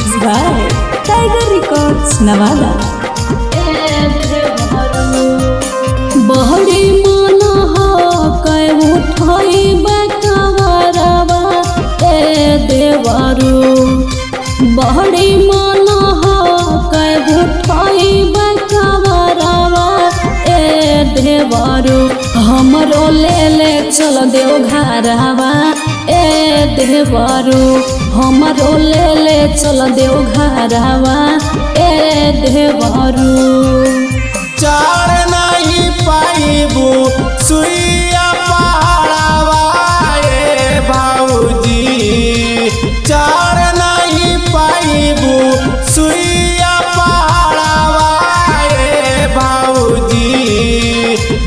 Mixed by Tiger Records, Nevada. बहरी मन कै उठाई बकवरवा ए देवरू बहरी मन कै उठाई बकवरवा ए देवरू हमरो ले चल देव घरवा ए देवरू हमरो ले चल देव घरवा ए देवरू चार नहीं पाइबू सुइया पहाड़वा ए भाऊजी चार नहीं पाइबू सुइया पहाड़वा ए भाऊजी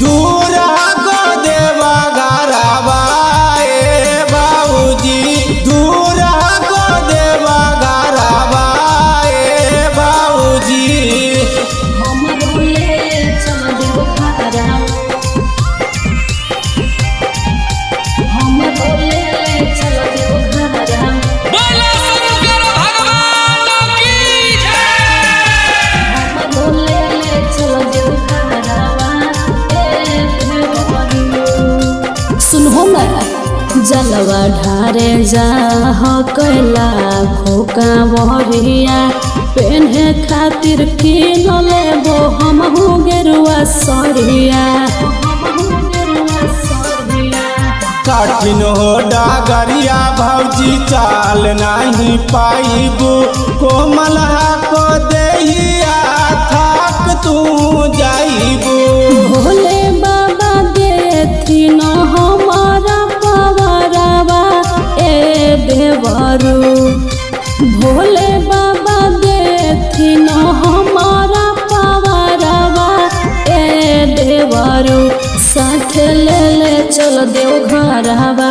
दूर को देवा घरवा ए भाऊजी दूर को देवा घरवा ए भाऊजी जलवा ढारे जा कैला खोका बहरिया पेन्हे खातिर किन लेबो हमहू गेरुआ सरिया कठिन हो डागरिया भौजी चाल नहीं पाइबू कोमल को देहिया थाक तू जाइबू भोले बाबा देथिन हमारा पवरवा ए देवरू भोले बाबा देथिन हमारा पवरवा ए देवरू साथ ले चल देव घरवा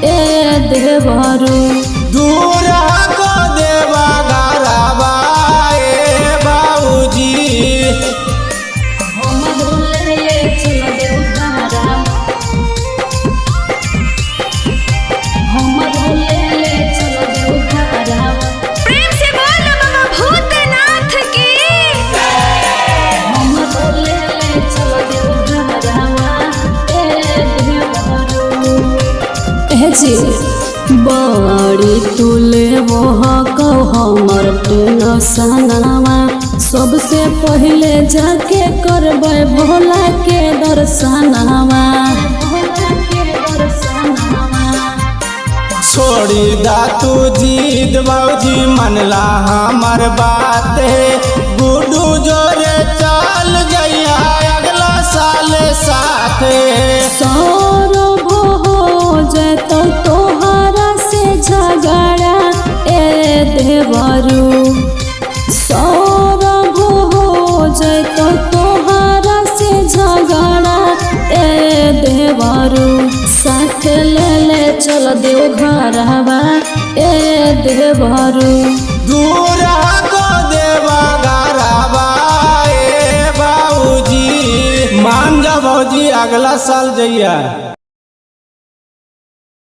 ए देवरू दूर को देवा घरवा ए बाबूजी प्रेम से बोल बाबा भूतनाथ की जी बड़ी तुले वह कहो हमर टेंशनवा सबसे पहले जाके करबै भोला के दर्शनवा छोड़ी दा तू जीत बाबूजी मनला हमार बात है गुडू जोरे चल जइया अगला साल साथ सौरभ हो जैतो तोहरा से झगड़ा ए देवरू सौरभ हो जैतो तोहरा से झगड़ा ए देवरू साथ ले चल देव घरवा ए देवरू दूर को देवा घरवा ए बाबूजी मान जा बाबूजी अगला साल जइया।